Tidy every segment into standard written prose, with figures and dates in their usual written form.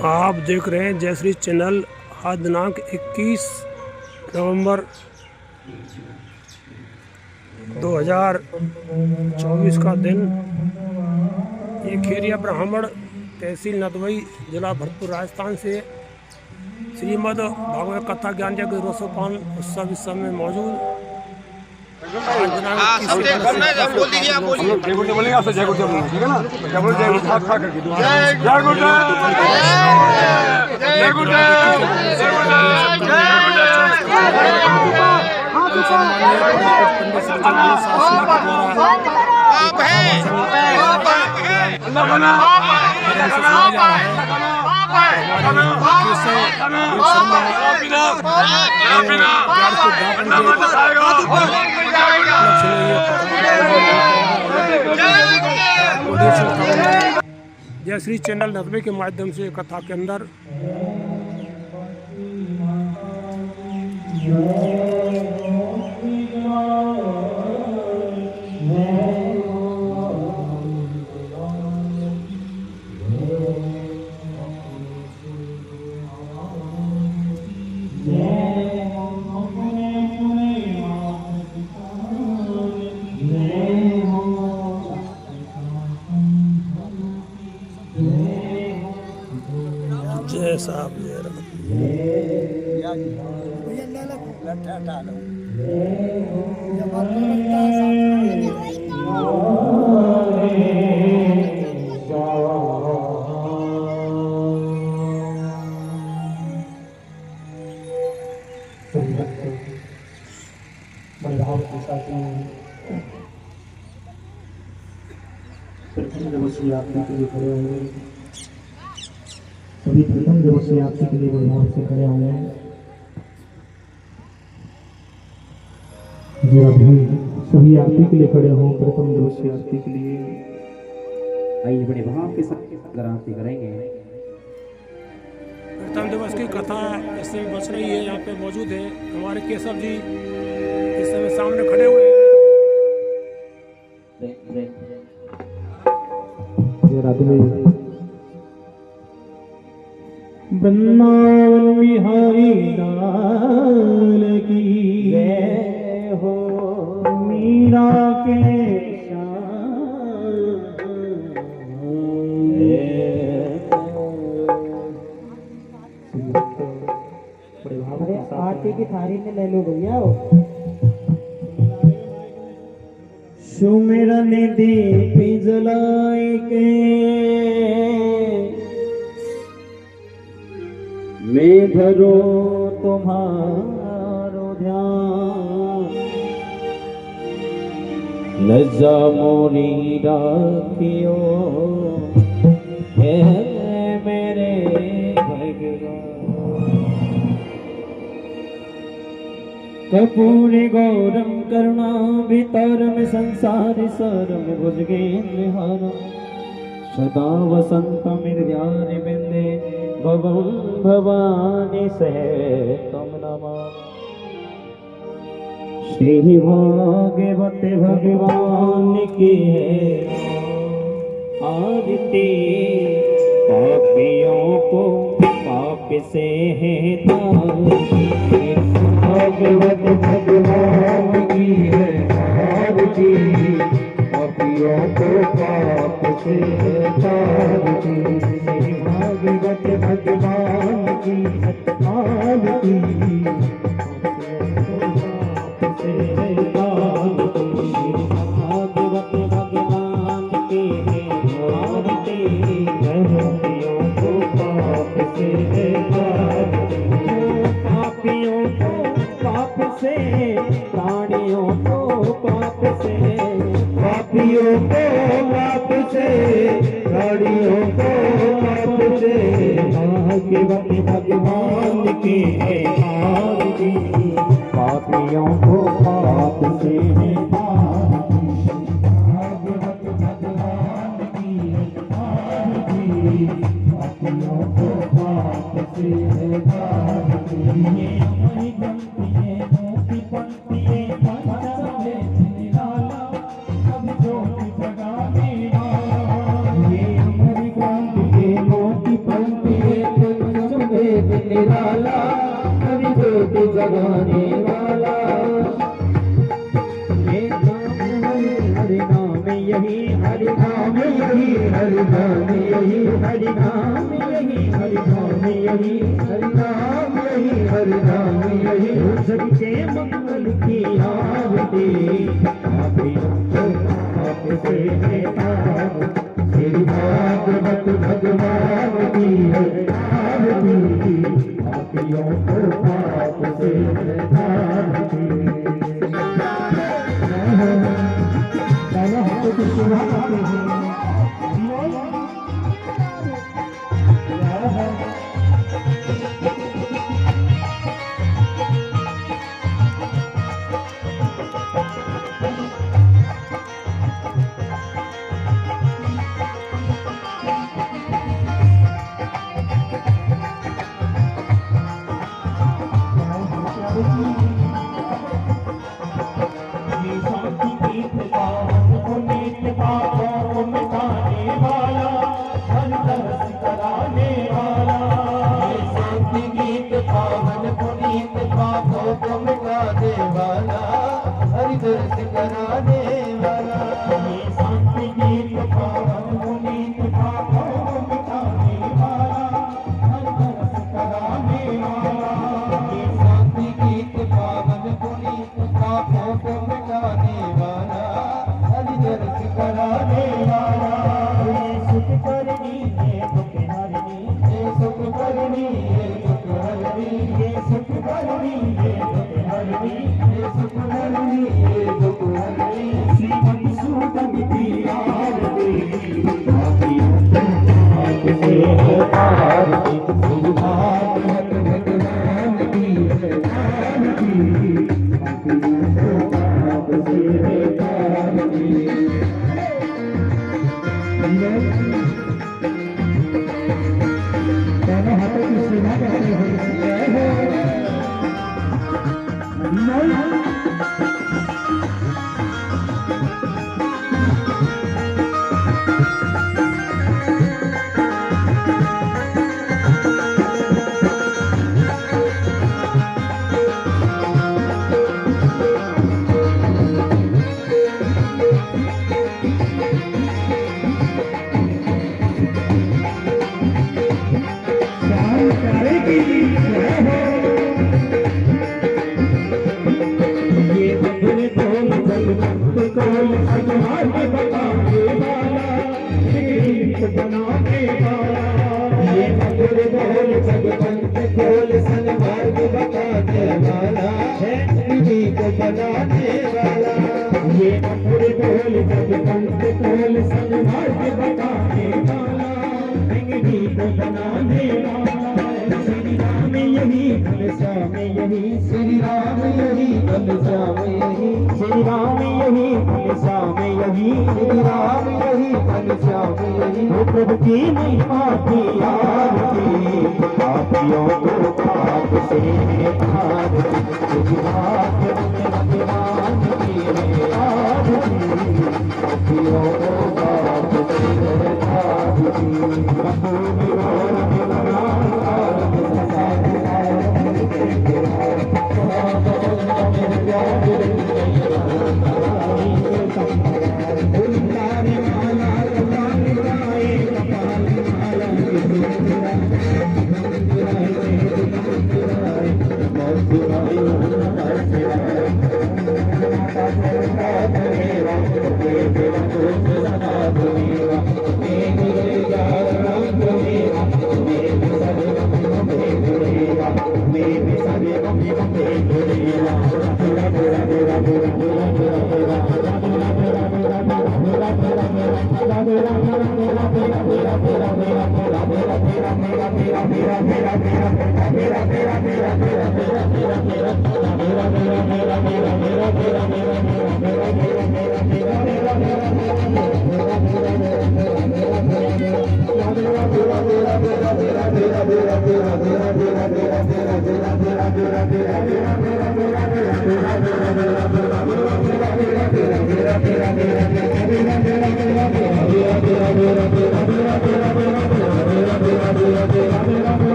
आप देख रहे हैं जय श्री चैनल। आज दिनांक 21 नवंबर 2024 का दिन। ये खेरिया ब्राह्मण तहसील नदवई जिला भरतपुर राजस्थान से श्रीमद् भागवत कथा ज्ञान यज्ञ रोसोपान उत्सव इस समय मौजूद। जय श्री चैनल नदवे के माध्यम से कथा के अंदर जय साहब सभी प्रथम दिवसीय आपसी के लिए बड़भाव से खड़े होंगे। जरा भी सभी आपसी के लिए खड़े हों प्रथम दिवसीय आपसी के लिए। आइए बड़े भाव के साथ आरती करेंगे। प्रथम दिवस की कथा इस समय बच रही है। यहाँ पे मौजूद है हमारे केशव जी इस समय सामने खड़े हुए हैं। वृंदावन बिहारी लाल की जय हो। मीरा के आरती की थाली में ले लो भैया। सुमिरन दीप जलाए के मैं धरो तुम्हारो ध्यान। लज्जा मोरी राखियो है मेरे भगवान। कपूर गौरम करुणा भीतरम संसार सरम भुजगेन्द्रहारम। सदा वसंतम हृदयानि बिंदे भवं भवानी सहितं नमामि। श्री भागवत भगवान की है आरती। पापियों को पाप से है भागवत भगवान की है आरती। पापियों को पाप से है तारती। भागवत भगवान की आरती। भागवत भगवान की आरती। पापियों को पाप से पापियों को पाप से प्राणियों को पाप से पापियों को पाप से प्राणियों को भागवत भगवान की है आरती। पापियों को पाप से है भागवत भगवान की है आरती। पापियों को पाप से है ये हमारी गलती है मोती पंक्ति है पंचमे निराला अब ज्योति जगाने वाला। ये हमारी गलती है मोती पंक्ति है हरि नाम यही हरि नाम यही हरि नाम यही हरि नाम यही सबके मंगल की आरती पापियों को पाप से निकाल श्री भागवत भगवान की है आरती पापियों को पाप से निकाल दोनों हाथों की सेवा करते हैं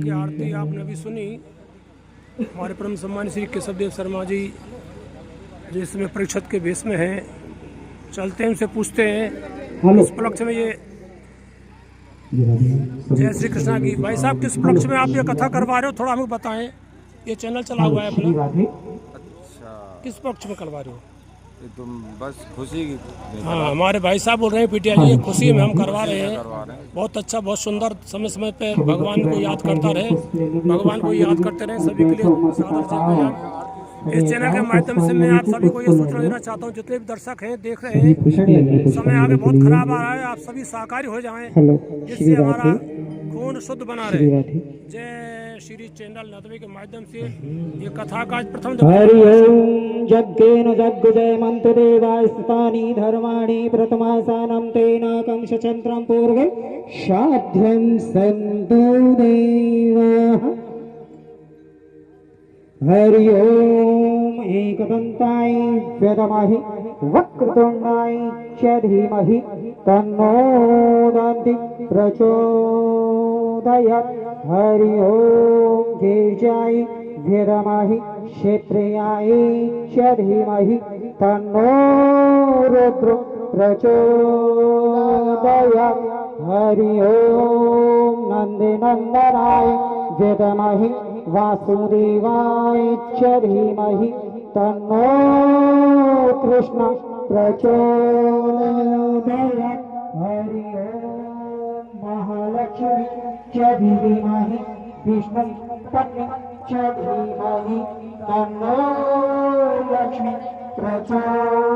की आरती आपने अभी सुनी। हमारे परम सम्मानित श्री केशवदेव शर्मा जी जो इसमें परीक्षित के भेष में हैं, चलते हैं उनसे पूछते हैं इस उपलक्ष्य में ये जय श्री कृष्णा की। भाई साहब, किस उपलक्ष्य में आप ये कथा करवा रहे हो, थोड़ा हमें बताएं। ये चैनल चला हुआ है अपना, अच्छा, किस पक्ष में करवा रहे हो? ये तुम बस खुशी की हाँ, हमारे भाई साहब बोल रहे हैं पीटिया जी, ये खुशी में हम करवा रहे हैं। करवा रहे हैं। बहुत अच्छा, बहुत सुंदर। समय समय पे भगवान को याद करता रहे, भगवान को याद करते रहे। सभी के लिए सादर जय भैया। इस चैनल के माध्यम से मैं आप सभी को ये सूचना देना चाहता हूँ, जितने भी दर्शक हैं, देख रहे हैं, समय आगे बहुत खराब आ रहा है, आप सभी सहकारी हो जाएं, जिससे हमारा खून शुद्ध बना रहे। जय श्री चैनल नदवी के माध्यम से ये कथा का आज प्रथम हरि ओम यज्ञेन जग्गजय मंत्रदेवाय स्थानि धर्माणि प्रथमासानं तेन कंसचन्द्रं पूर्वे साध्यं सन्तु देवाः। हरि ओम एकदन्ताय विद्महे वक्रतुण्डाय च धीमहि तन्नो दन्ति प्रचोदयात्। हरि ओम गिरिजाय विद्महे क्षेत्रियाय च धीमहि तन्नो रुद्र प्रचोदयात्। हरि ओम नन्दिनन्दनाय विद्महे वासुदेवाय च धीमहि तन्नो कृष्ण प्रचोदयात्। हरि ओम महालक्ष्मी च धीमहि विष्णुपत्नी च धीमहि तन्नो लक्ष्मी प्रचोदयात्।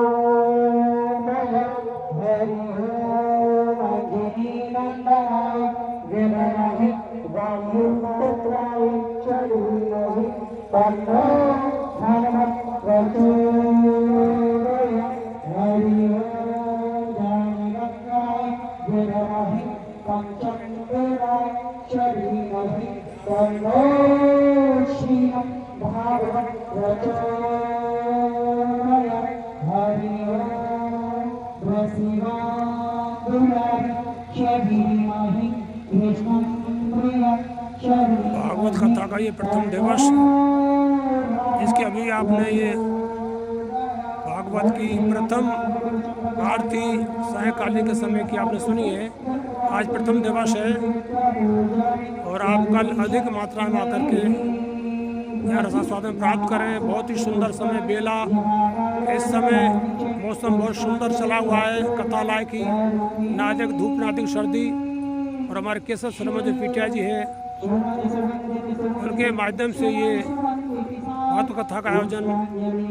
हरि ओम अग्निनन्दनाय विद्महे वायुपुत्राय च धीमहि तन्नो हनुमत् प्रचोदयात्। हरि ओम ज्ञानगंगाय विद्महे पंचमुण्डराय च धीमहि तन्नो श्रीमद्भागवत् प्रचोदयात्। हरि ओम वशिवान्दुराय च धीमहि कृष्णं भागवत कथा का ये प्रथम दिवस, जिसके अभी आपने ये भागवत की प्रथम आरती सायंकालीन के समय की आपने सुनी है। आज प्रथम दिवस है और आप कल अधिक मात्रा में आकर के यह रसास्वादन प्राप्त करें। बहुत ही सुंदर समय बेला, इस समय मौसम बहुत सुंदर चला हुआ है, कथा लायक की, नादिक धूप नादिक सर्दी। और हमारे केशव शर्मा जो पीटिया जी हैं, उनके माध्यम से ये महत्व कथा का आयोजन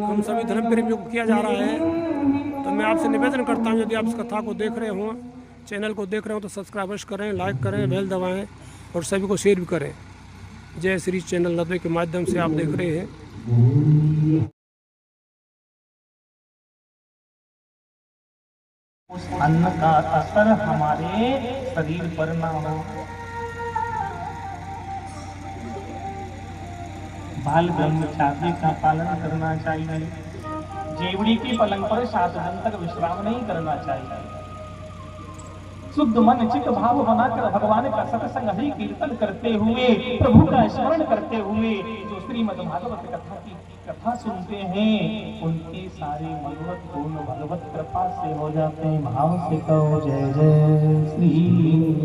हम सभी धर्म प्रेमियों को किया जा रहा है। तो मैं आपसे निवेदन करता हूँ, यदि आप इस कथा को देख रहे हों, चैनल को देख रहे हो, तो सब्सक्राइब करें, लाइक करें, बेल दबाएं और सभी को शेयर भी करें। जय श्री चैनल नदवे के माध्यम से आप देख रहे हैं। उस अन्न का असर हमारे शरीर पर ना हो। बाल ब्रह्मचार्य का पालन करना चाहिए। जेवड़ी के पलंग पर 7 दिन तक विश्राम नहीं करना चाहिए। शुद्ध मन चित्त भाव बनाकर भगवान का सत्संग हरि कीर्तन करते हुए, प्रभु का स्मरण करते हुए जो श्रीमद् भागवत कथा की कथा सुनते हैं, उनके सारे मनोरथ पूर्ण भगवत कृपा से हो जाते हैं। भाव से कहो जय जय श्री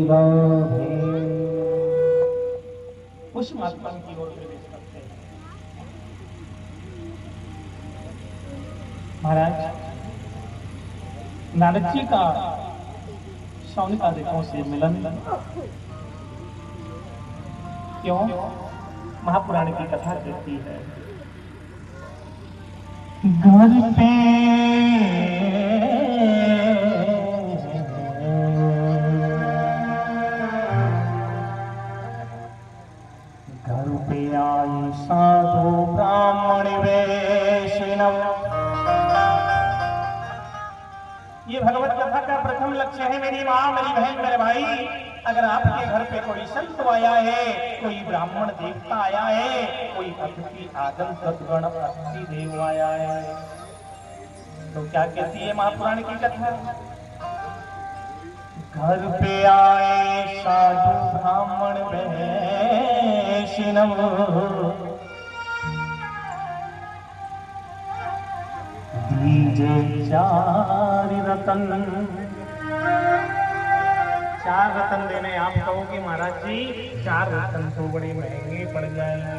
राधे। उस मातम की ओर प्रवेश करते हैं। महाराज नारद जी का शौनकादिकों से मिलन क्यों? महापुराण की कथा कहती है, घर पे आई साधु ब्राह्मण वैष्णव। ये भगवत कथा का प्रथम लक्ष्य है। मेरी माँ, मेरी बहन, मेरे भाई, अगर आपके घर पे कोई संत आया है, कोई ब्राह्मण देवता आया है, कोई अतिथि आगम सद्गण अतिथि देव आया है, तो क्या कहती है महापुराण की कथा? घर पे आए साधु ब्राह्मण वैष्णव, दीजे चार रतन। चार रतन देने आप कहोगे महाराज जी, चार रतन तो बड़े महंगे पड़ जाएंगे।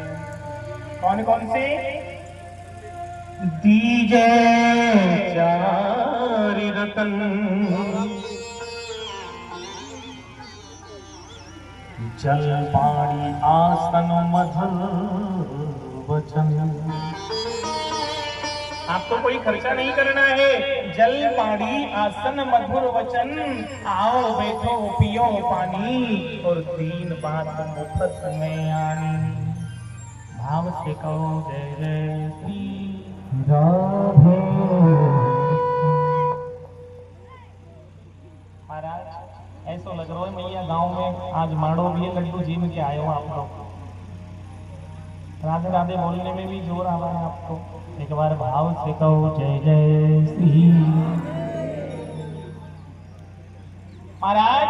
कौन कौन से? दीजे चार रतन, जल पानी आसन मधुर वचन। आपको कोई खर्चा नहीं करना है। जल पानी आसन मधुर वचन, आओ बैठो पियो पानी, और 3 बात मुफ्त में आनी। भाव से कहो जय जय श्री राधे। महाराज ऐसा लग रहा है मैया गांव में आज माड़ो भी लड्डू जी में के आए हो आप लोग। राधे राधे बोलने में भी जोर आ रहा है आपको। एक बार भाव से कहो जय जय श्री। महाराज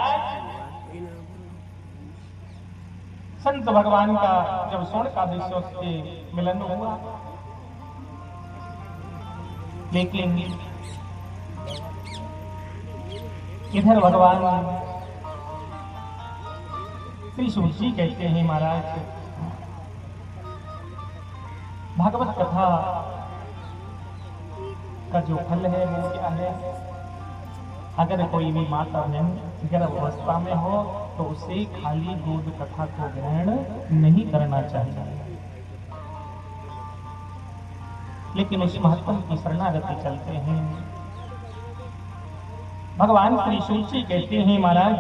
संत भगवान का जब स्वर्ण का दृश्य से मिलन हुआ, लेकिन इधर भगवान श्री सूत जी कहते हैं महाराज भागवत कथा का जो फल है वो क्या है? अगर कोई भी माता बहन गर्भावस्था में हो तो उसे खाली दूध कथा को ग्रहण नहीं करना चाहिए, लेकिन उस महत्व की शरणागति चलते हैं। भगवान श्री सूत जी कहते हैं महाराज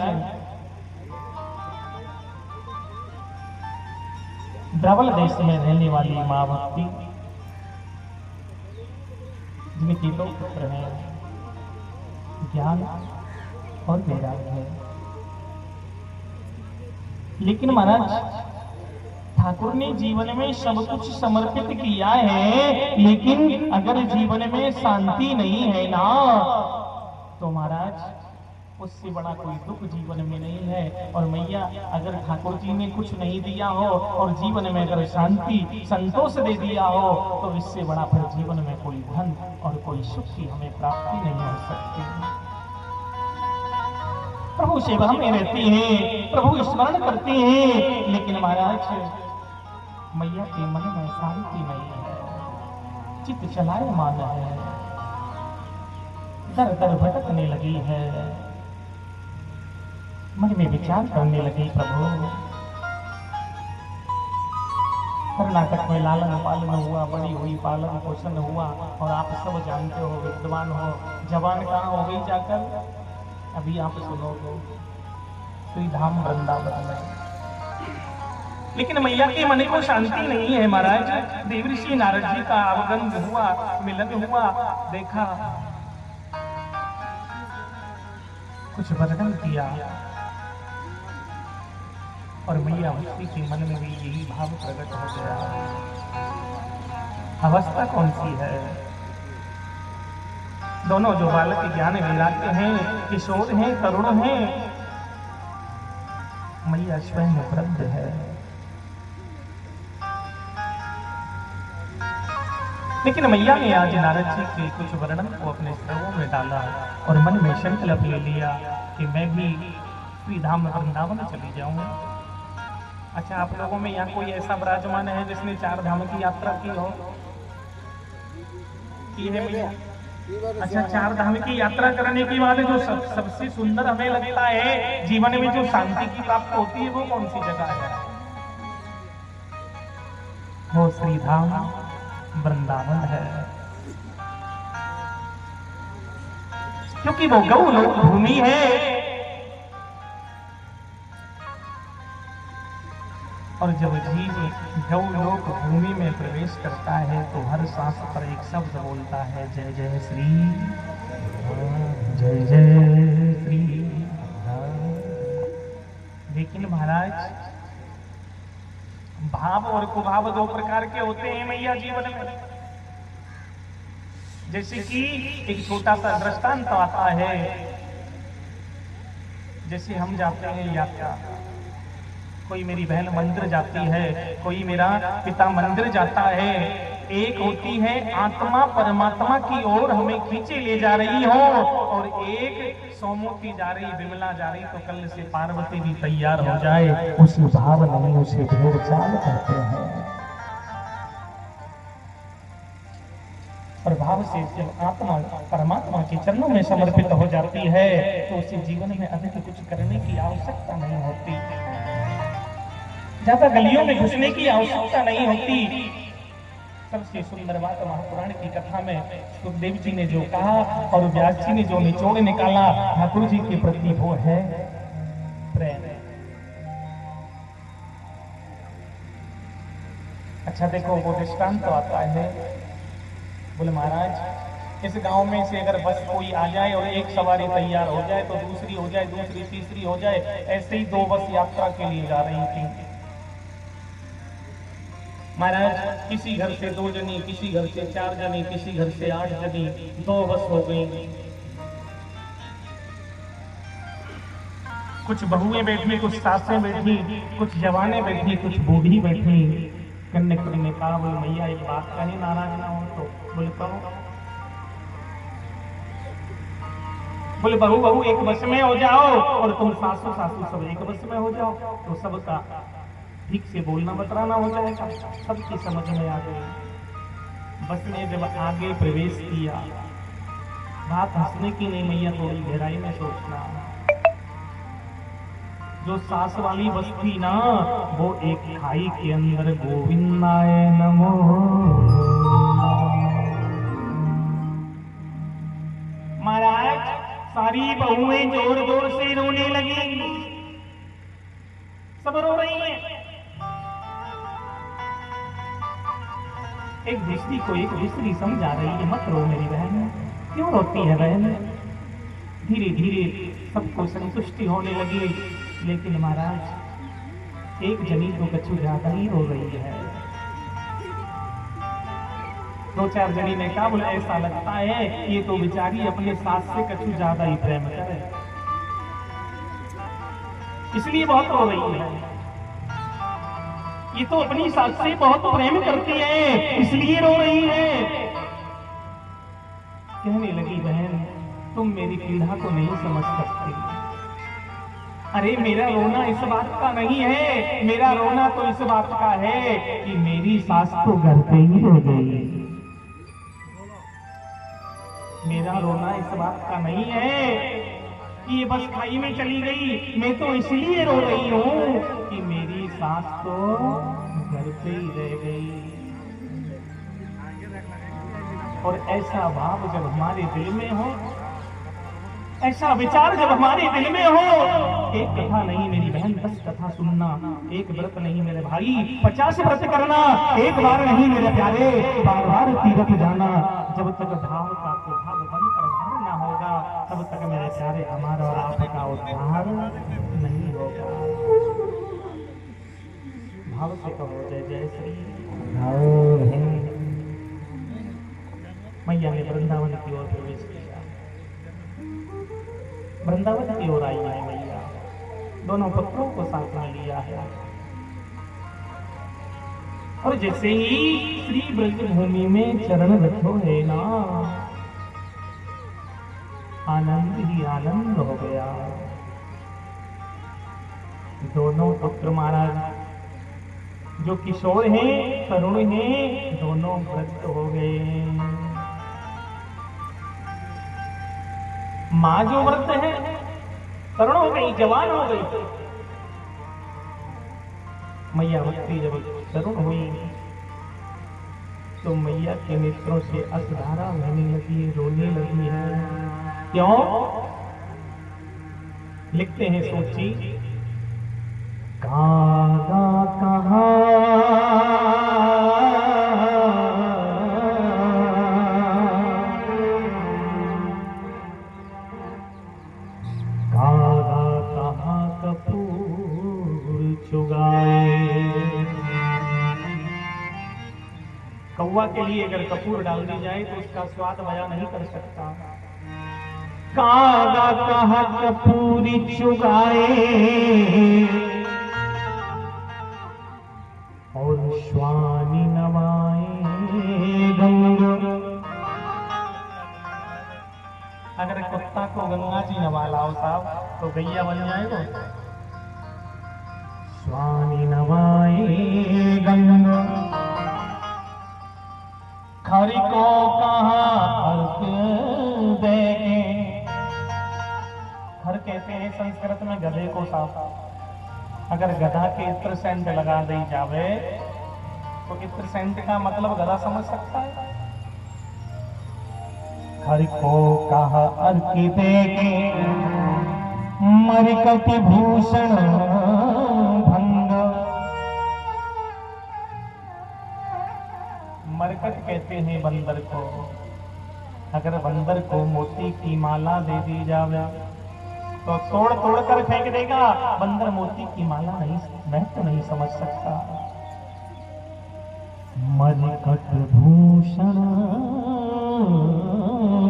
द्रवल देश में रहने वाली मां भक्ति, जिनके 2 पुत्र हैं, ज्ञान और वैराग्य है। लेकिन महाराज ठाकुर ने जीवन में सब कुछ समर्पित किया है, लेकिन अगर जीवन में शांति नहीं है ना, तो महाराज उससे बड़ा कोई दुख जीवन में नहीं है। और मैया अगर ठाकुर जी ने कुछ नहीं दिया हो और जीवन में अगर शांति संतोष दे दिया हो, तो इससे बड़ा फिर जीवन में कोई धन और कोई सुख की हमें प्राप्ति नहीं हो सकती। प्रभु सेवा में रहते हैं, प्रभु स्मरण करते हैं, लेकिन महाराज मैया के मन में शांति नहीं है, चित्त चलायमान है, दर दर भटकने लगी है, मन में विचार करने लगी। प्रभु कर्नाटक में लालन पालन हुआ, बड़ी हुई, पालन पोषण हुआ, और आप सब जानते हो, विद्वान हो, जवान कहाँ हो गई जाकर? अभी आप सुनोगे श्री धाम वृंदावन में। लेकिन मैया के मन को शांति नहीं है महाराज। देवऋषि नारद जी का आगमन हुआ, मिलन हुआ, देखा, कुछ वर्णन किया, और मैया भक्ति के मन में भी यही भाव प्रकट हो गया। अवस्था कौन सी है? दोनों जो बालक ज्ञान वैराग्य हैं, किशोर हैं, तरुण हैं, मैया स्वयं वृद्ध है। लेकिन मैया ने आज नारद जी के कुछ वर्णन को अपने श्रवों में डाला और मन में संकल्प ले लिया कि मैं भी श्री धाम वृंदावन चली जाऊं। अच्छा, आप लोगों में यहाँ कोई ऐसा विराजमान है जिसने 4 धाम की यात्रा की हो? की है भैया? अच्छा, 4 धाम की यात्रा करने के बाद जो सबसे सुंदर हमें लगता है, जीवन में जो शांति की प्राप्त होती है, वो कौन सी जगह है? वो श्री धाम वृंदावन है, क्योंकि वो गौलोक भूमि है। और जब जीव गौलोक भूमि में प्रवेश करता है तो हर सांस पर एक शब्द बोलता है, जय जय श्री, जय जय श्री। लेकिन महाराज भाव और कुभाव 2 प्रकार के होते हैं मैया जीवन में। जैसे कि एक छोटा सा दृष्टांत आता है जैसे हम जाते हैं यात्रा, कोई मेरी बहन मंदिर जाती है, कोई मेरा पिता मंदिर जाता है, एक होती है आत्मा परमात्मा की ओर हमें खींचे ले जा रही हो, और एक सोमोती जा रही, विमला जा रही, तो कल से पार्वती भी तैयार हो जाए, उस भाव नहीं उसे भेड़ चाल कहते हैं। और भाव से जब आत्मा परमात्मा के चरणों में समर्पित हो जाती है तो उसे जीवन में अधिक कुछ करने की आवश्यकता नहीं होती, ज्यादा गलियों में घुसने की आवश्यकता नहीं होती। सबसे सुंदर बात महापुराण की कथा में सुखदेव जी ने जो कहा और व्यास जी ने जो निचोड़ निकाला ठाकुर जी के प्रति, वो है प्रेम। अच्छा देखो, वो दृष्टांत तो आता है, बोले महाराज इस गांव में से अगर बस कोई आ जाए और एक सवारी तैयार हो जाए तो दूसरी हो जाए, दूसरी तीसरी हो जाए, ऐसे ही 2 बस यात्रा के लिए जा रही थी। महाराज किसी घर से 2 जनी, किसी घर से 4 जनी, किसी घर से 8 जनी, 2 बस हो गई। कुछ बहुएं बैठी, कुछ सासें बैठी, कुछ जवानें बैठी, कुछ बूढ़ी बैठी। कंडक्टर ने कहा, बोले मैया एक बात कहे, नाराज ना हो तो। बोले कहो। बोले बहू बहू एक बस में हो जाओ और तुम सासू सासू सब एक बस में हो जाओ, तो सबका ठीक से बोलना बतराना हो जाएगा, सबकी समझ में आ गई। बस ने जब आगे प्रवेश किया, बात हंसने की नहीं मैया, थोड़ी गहराई में सोचना। जो सास वाली बस थी ना, वो एक खाई के अंदर गोविंदाय नमो, महाराज सारी बहुएं जोर जोर से रोने लगी, सब रो रही हैं। एक दूसरी को एक दूसरी समझा रही है, मत रो मेरी बहन, क्यों रोती है बहन। धीरे धीरे सबको संतुष्टि होने लगी, लेकिन महाराज एक जनी तो कछु ज्यादा ही रो रही है। 2-4 जनी ने कहा, बोले ऐसा लगता है ये तो बेचारी अपने सास से कछु ज्यादा ही प्रेम करे, इसलिए बहुत रो रही है। ये तो अपनी सास से बहुत प्रेम करती है, इसलिए रो रही है। कहने लगी, बहन तुम मेरी पीड़ा को नहीं समझ सकती। अरे मेरा रोना इस बात का नहीं है, मेरा रोना तो इस बात का है कि मेरी सास तो घर पे ही रह गई। मेरा रोना इस बात का नहीं है कि ये बस खाई में चली गई, मैं तो इसलिए रो रही हूँ कि मेरी सास तो घर पे ही रह गई। और ऐसा भाव जब हमारे दिल में हो, ऐसा विचार जब हमारे दिल में हो, एक कथा नहीं मेरी बहन 10 कथा सुनना, एक व्रत नहीं मेरे भाई 50 व्रत करना, एक बार नहीं मेरे प्यारे बार बार तीर्थ जाना। जब तक भाव का प्रभाव बनकर घर ना होगा, तब तक मेरे प्यारे हमारा और आपका उद्धार नहीं होगा। भाव से कहो जय जय श्री भाव है। मैया ने वृंदावन की ओर प्रवेश किया, वृंदावन की ओर आई है मैया, दोनों पुत्रों को साथ में लिया है। और जैसे ही श्री ब्रज भूमि में चरण रखो है ना, आनंद ही आनंद हो गया। दोनों पुत्र महाराज जो किशोर हैं, तरुण हैं, दोनों वृद्ध हो गए। माँ जो वृद्ध है, तरुण हो गई, जवान हो गई। मैया भक्ति जब तरुण हुई तो मैया के नेत्रों से अश्रुधारा बहने लगी, रोने लगी है। क्यों? लिखते हैं सोची, कागा कहाँ कौवा के लिए अगर कपूर डाल दी जाए तो उसका स्वाद बयां नहीं कर सकता। कागा कहा कपूरी चुगाए और श्वानी नवाए गंगा। अगर कुत्ता को गंगा जी नवा लाओ साहब तो गैया बन जाएगा। स्वामी नवाए गंगा खरी को कहा अर्थ देंगे। खर कहते हैं संस्कृत में गधे को साफ। अगर गधा के इत्र सेंट लगा दी जावे तो इत्र सेंट का मतलब गधा समझ सकता है। हर को कहा अर्थ देके मरकट भूषण भंग। मरकट कहते हैं बंदर को। अगर बंदर को मोती की माला दे दी जावे तो तोड़ तोड़ कर फेंक देगा। बंदर मोती की माला नहीं महत्व नहीं समझ सकता। मरकट भूषण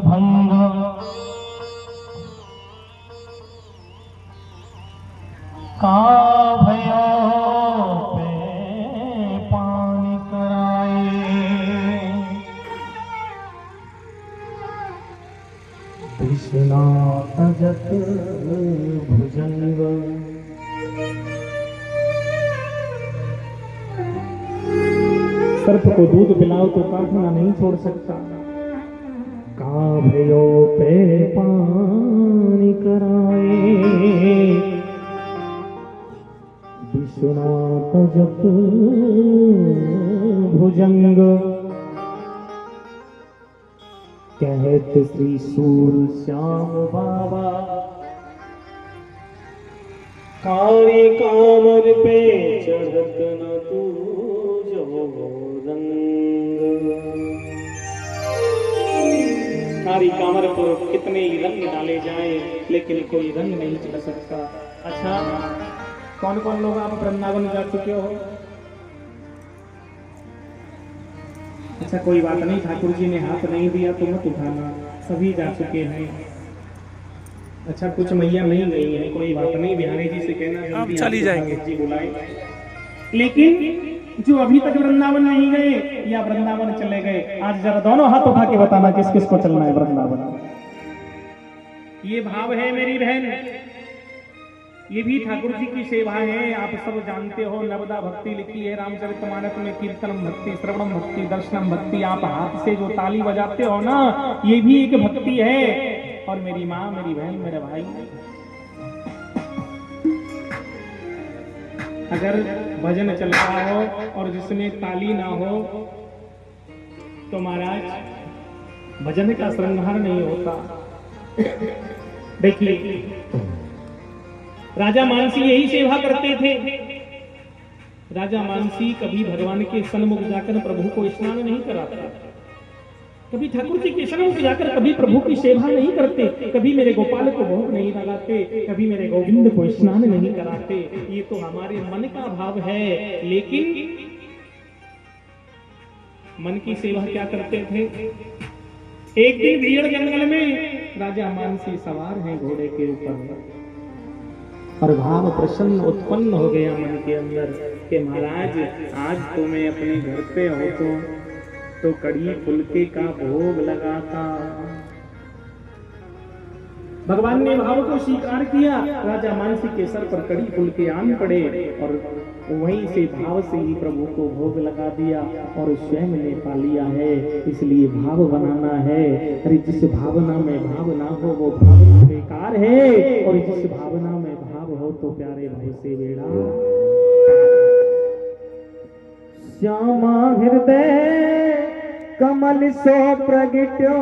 भंग का भयो पे पानी कराए। विश्वनाथ जत भुजंग सर्प को दूध पिलाओ तो काटना नहीं छोड़ सकता। काभयो पे पानी कराए विश्वनाथ जप भुजंग। कहत श्री सूर श्याम बाबा काली कामर पे चढ़त न तू जो रंग। कारी कामर पर कितने ही रंग डाले जाए लेकिन कोई रंग नहीं चढ़ सकता। अच्छा, कौन कौन लोग आप वृंदावन जा चुके हो? अच्छा, कोई बात नहीं, ठाकुर जी ने हाथ नहीं दिया तो मत उठाना, सभी जा चुके हैं। अच्छा, कुछ मैया नहीं गई है, कोई बात नहीं, बिहारी जी से कहना आप चली जाएंगे जी बुलाए। लेकिन जो अभी तक वृंदावन नहीं गए या वृंदावन चले गए, आज जरा दोनों हाथ उठा के बताना किस किस को चलना है वृंदावन। ये भाव है मेरी बहन, ये भी ठाकुर जी की सेवा है। आप सब जानते हो, नवदा भक्ति लिखी है रामचरितमानस में, कीर्तनम भक्ति, श्रवणम भक्ति, दर्शनम भक्ति। आप हाथ से जो ताली बजाते हो ना, ये भी एक भक्ति है। और मेरी माँ, मेरी बहन, मेरे भाई, अगर भजन चल रहा हो और जिसमें ताली ना हो तो महाराज भजन का श्रृंगार नहीं होता। देखिए, राजा मानसी यही सेवा करते थे। राजा मानसी कभी भगवान के सन्मुख जाकर प्रभु को स्नान नहीं कराता, कभी ठाकुर जी के सन्मुख जाकर कभी प्रभु की सेवा नहीं करते, कभी मेरे गोपाल को भोग नहीं लगाते, कभी मेरे गोविंद को स्नान नहीं कराते। ये तो हमारे मन का भाव है। लेकिन मन की सेवा क्या करते थे? एक दिन भीड़ जंगल में राजा मानसी सवार हैं घोड़े के ऊपर, और भाव प्रसन्न उत्पन्न हो गया मन के अंदर कि महाराज आज तो मैं अपने घर पे हो तो कड़ी फुलके का भोग लगाता। भगवान ने भाव को स्वीकार किया। राजा मानसी के सर पर कड़ी फुलके आन पड़े और वहीं से भाव से ही प्रभु को भोग लगा दिया और स्वयं ने पा लिया है। इसलिए भाव बनाना है। अरे जिस भावना में भाव ना हो वो भावना बेकार है, और जिस भावना में भाव हो तो प्यारे भाई से बेड़ा। श्यामा हृदय कमल सो प्रगट्यो